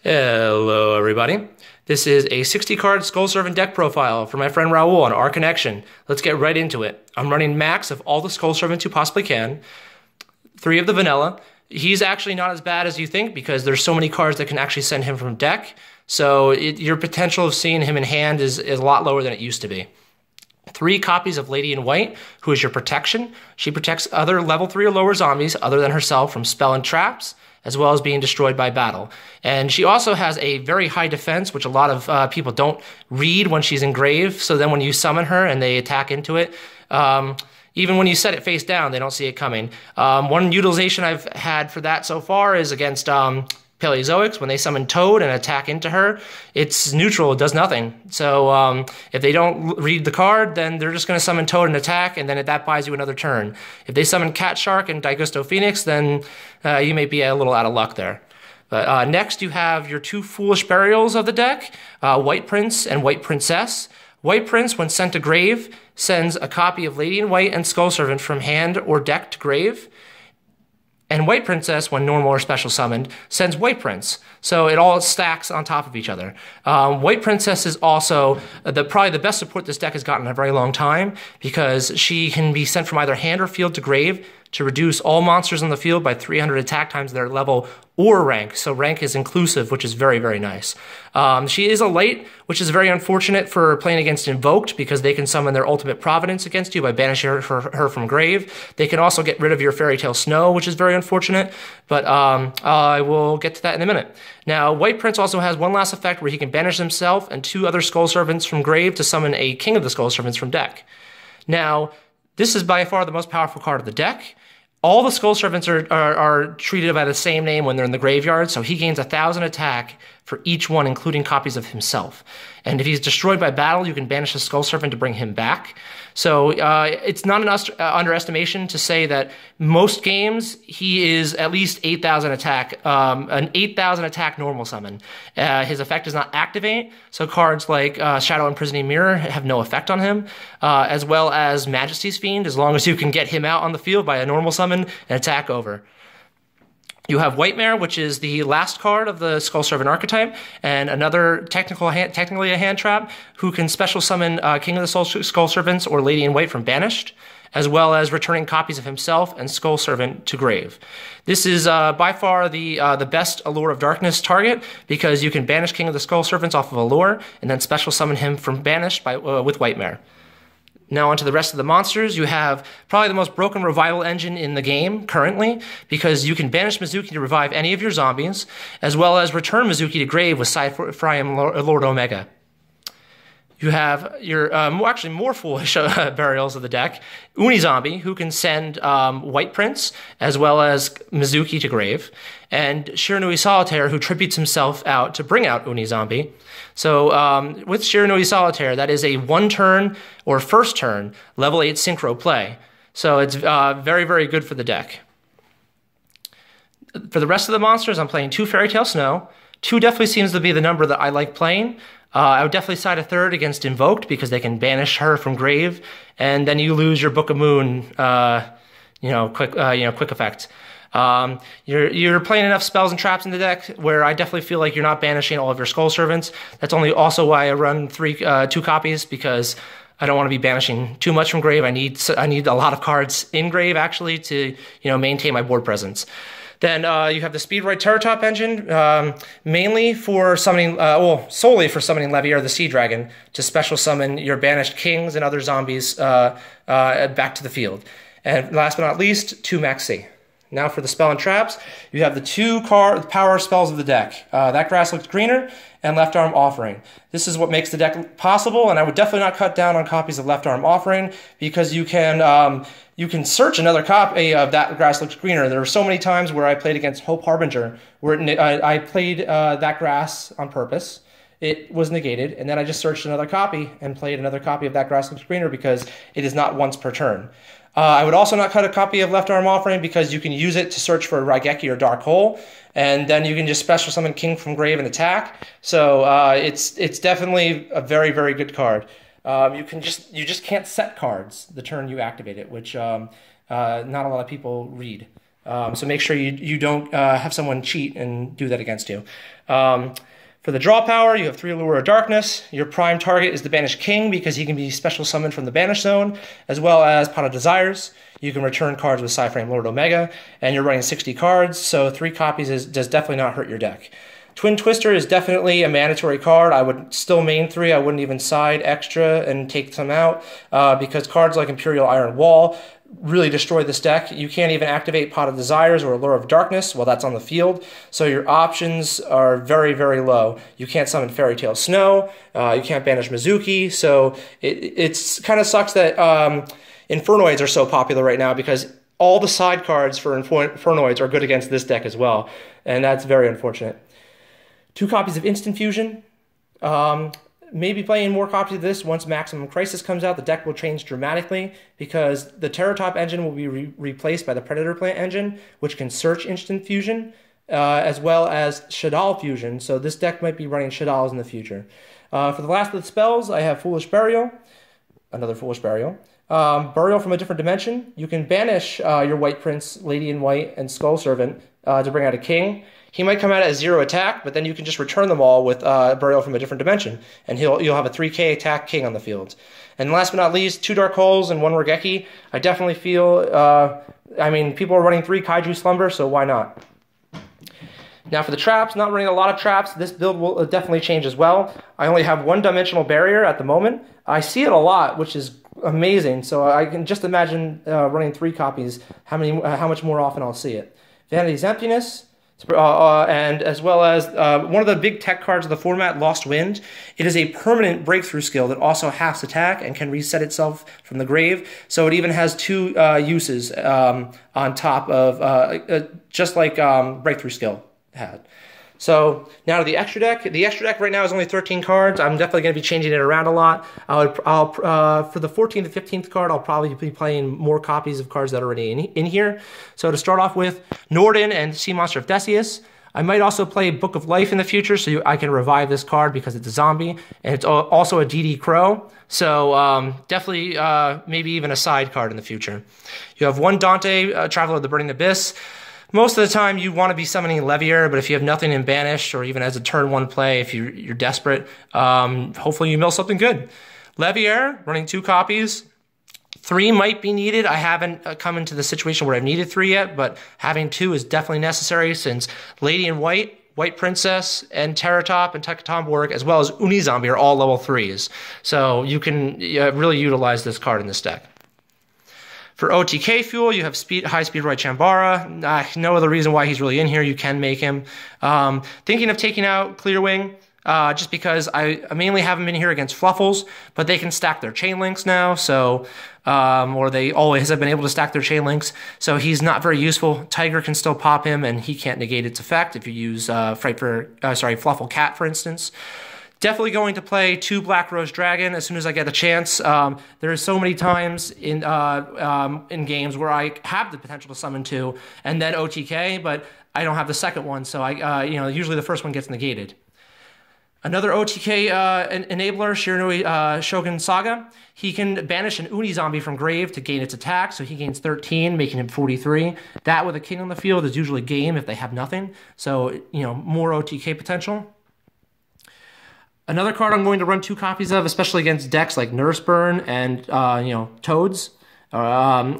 Hello everybody. This is a 60 card Skull Servant deck profile for my friend Raul on our connection. Let's get right into it. I'm running max of all the Skull Servants you possibly can. 3 of the vanilla. He's actually not as bad as you think because there's so many cards that can actually send him from deck. So your potential of seeing him in hand is a lot lower than it used to be. 3 copies of Lady in White, who is your protection. She protects other level 3 or lower zombies other than herself from spell and traps, as well as being destroyed by battle. And she also has a very high defense, which a lot of people don't read when she's engraved. So then when you summon her and they attack into it, even when you set it face down, they don't see it coming. One utilization I've had for that so far is against Paleozoics. When they summon Toad and attack into her, it's neutral, it does nothing. So if they don't read the card, then they're just going to summon Toad and attack, and then that buys you another turn. If they summon Cat Shark and Daigusto Phoenix, then you may be a little out of luck there. But next you have your 2 Foolish Burials of the deck, White Prince and White Princess. White Prince, when sent to grave, sends a copy of Lady in White and Skull Servant from hand or deck to grave. And White Princess, when normal or special summoned, sends White Prince. So it all stacks on top of each other. White Princess is also probably the best support this deck has gotten in a very long time because she can be sent from either hand or field to grave to reduce all monsters on the field by 300 attack times their level or rank. So rank is inclusive, which is very, very nice. She is a light, which is very unfortunate for playing against Invoked because they can summon their Ultimate Providence against you by banishing her from grave. They can also get rid of your Fairy Tale Snow, which is very unfortunate, but I will get to that in a minute. Now, White Prince also has one last effect where he can banish himself and 2 other Skull Servants from grave to summon a King of the Skull Servants from deck. Now, this is by far the most powerful card of the deck. All the Skull Servants are treated by the same name when they're in the graveyard, so he gains 1,000 attack for each one, including copies of himself. And if he's destroyed by battle, you can banish a Skull Servant to bring him back. So it's not an underestimation to say that most games, he is at least 8,000 attack, an 8,000 attack normal summon. His effect does not activate, so cards like Shadow Imprisoning Mirror have no effect on him, as well as Majesty's Fiend, as long as you can get him out on the field by a normal summon and attack over. You have Whitemare, which is the last card of the Skull Servant archetype, and another technically a hand trap, who can special summon King of the Skull Servants or Lady in White from Banished, as well as returning copies of himself and Skull Servant to grave. This is by far the best Allure of Darkness target because you can banish King of the Skull Servants off of Allure and then special summon him from Banished with Whitemare. Now onto the rest of the monsters. You have probably the most broken revival engine in the game currently because you can banish Mizuki to revive any of your zombies, as well as return Mizuki to grave with Cyphrium Lord Omega. You have your actually more foolish burials of the deck. Unizombie, who can send White Prince, as well as Mizuki to grave, and Shiranui Solitaire, who tributes himself out to bring out Unizombie. So with Shiranui Solitaire, that is a 1-turn or first turn level 8 synchro play. So it's very, very good for the deck. For the rest of the monsters, I'm playing 2 Fairy Tale Snow. 2 definitely seems to be the number that I like playing. I would definitely side a 3rd against Invoked because they can banish her from grave, and then you lose your Book of Moon, quick effect. You're playing enough spells and traps in the deck where I definitely feel like you're not banishing all of your Skull Servants. That's also why I run 2 copies because I don't want to be banishing too much from grave. I need a lot of cards in grave actually to maintain my board presence. Then you have the Speedrite Terratop engine, mainly for summoning, solely for summoning Levier the Sea Dragon to special summon your banished kings and other zombies back to the field. And last but not least, 2 Maxi. Now for the spell and traps, you have the 2 power spells of the deck. That Grass Looks Greener and Left Arm Offering. This is what makes the deck possible, and I would definitely not cut down on copies of Left Arm Offering because you can search another copy of That Grass Looks Greener. There were so many times where I played against Hope Harbinger, where I played that grass on purpose. It was negated, and then I just searched another copy and played another copy of That Grass Looks Greener because it is not once per turn. I would also not cut a copy of Left Arm Offering because you can use it to search for Raigeki or Dark Hole, and then you can just special summon King from Grave and attack. So it's definitely a very, very good card. You just can't set cards the turn you activate it, which not a lot of people read. So make sure you don't have someone cheat and do that against you. For the draw power, you have 3 Lure of Darkness. Your prime target is the Banished King because he can be special summoned from the Banished Zone, as well as Pot of Desires. You can return cards with Psyframe Lord Omega, and you're running 60 cards, so 3 copies does definitely not hurt your deck. Twin Twister is definitely a mandatory card. I would still main 3. I wouldn't even side extra and take some out because cards like Imperial Iron Wall really destroy this deck. You can't even activate Pot of Desires or Lure of Darkness while that's on the field, so your options are very, very low. You can't summon Fairy Tale Snow, you can't banish Mizuki, so it's kind of sucks that Infernoids are so popular right now because all the side cards for Infernoids are good against this deck as well, and that's very unfortunate. 2 copies of Instant Fusion. Maybe playing more copies of this once Maximum Crisis comes out. The deck will change dramatically because the Terratop engine will be replaced by the Predator Plant engine, which can search Instant Fusion, as well as Shaddoll Fusion. So this deck might be running Shaddolls in the future. For the last of the spells, I have Foolish Burial, another Foolish Burial. Burial from a Different Dimension. You can banish your White Prince, Lady in White, and Skull Servant to bring out a king. He might come out at 0 attack, but then you can just return them all with Burial from a Different Dimension, and you'll have a 3k attack king on the field. And last but not least, 2 Dark Holes and 1 Regeki. I definitely feel, I mean, people are running 3 Kaiju Slumber, so why not? Now for the traps, not running a lot of traps. This build will definitely change as well. I only have 1-dimensional barrier at the moment. I see it a lot, which is amazing, so I can just imagine running 3 copies, how much more often I'll see it. Vanity's Emptiness. And as well as one of the big tech cards of the format, Lost Wind. It is a permanent breakthrough skill that also halves attack and can reset itself from the grave. So it even has 2 uses on top of just like breakthrough skill had. So now to the extra deck. The extra deck right now is only 13 cards. I'm definitely going to be changing it around a lot. For the 14th to 15th card, I'll probably be playing more copies of cards that are already in here. So to start off with, Norden and Sea Monster of Theseus. I might also play Book of Life in the future, so I can revive this card because it's a zombie, and it's also a DD Crow. So definitely maybe even a side card in the future. You have 1 Dante, Traveler of the Burning Abyss. Most of the time, you want to be summoning Levier, but if you have nothing in Banished, or even as a turn 1 play, if you're desperate, hopefully you mill something good. Levier, running 2 copies. 3 might be needed. I haven't come into the situation where I've needed 3 yet, but having 2 is definitely necessary since Lady in White, White Princess, and Terratop and Tekatomborg, as well as Unizombie are all level 3s. So you can really utilize this card in this deck. For OTK fuel, you have High Speed Roy Chambara. No other reason why he's really in here. You can make him. Thinking of taking out Clearwing, just because I mainly have him in here against Fluffles, but they can stack their chain links now, so or they always have been able to stack their chain links, so he's not very useful. Tiger can still pop him, and he can't negate its effect if you use Fluffle Cat, for instance. Definitely going to play 2 Black Rose Dragon as soon as I get a chance. There are so many times in games where I have the potential to summon 2 and then OTK, but I don't have the second one, so usually the first one gets negated. Another OTK enabler, Shiranui Shogun Saga. He can banish an Unizombie from grave to gain its attack, so he gains 13, making him 43. That with a king on the field is usually game if they have nothing, so more OTK potential. Another card I'm going to run 2 copies of, especially against decks like Nurse Burn and Toads,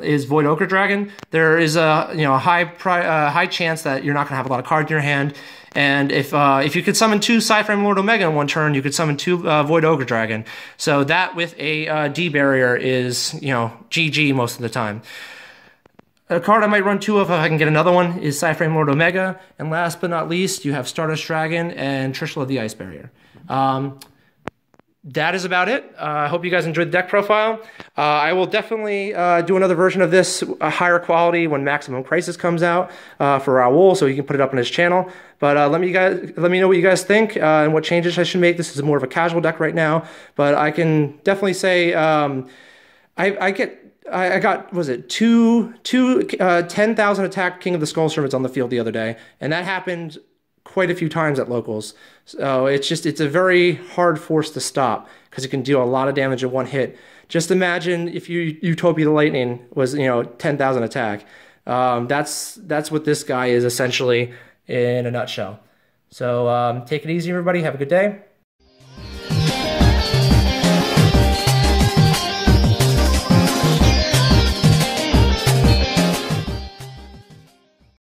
is Void Ochre Dragon. There is a high chance that you're not going to have a lot of cards in your hand, and if you could summon 2 Psyframe Lord Omega in 1 turn, you could summon 2 Void Ogre Dragon. So that with a D barrier is GG most of the time. A card I might run 2 of if I can get another one is Psyframe Lord Omega, and last but not least, you have Stardust Dragon and Trishula of the Ice Barrier. That is about it. I hope you guys enjoyed the deck profile. I will definitely do another version of this, a higher quality, when Maximum Crisis comes out for Raul, so he can put it up on his channel. But let me know what you guys think and what changes I should make. This is more of a casual deck right now, but I can definitely say I got, was it, two 10,000 attack King of the Skull Servants on the field the other day, and that happened quite a few times at locals. So it's a very hard force to stop because it can deal a lot of damage in one hit. Just imagine if Utopia the Lightning was 10,000 attack. That's what this guy is essentially in a nutshell. So take it easy, everybody. Have a good day.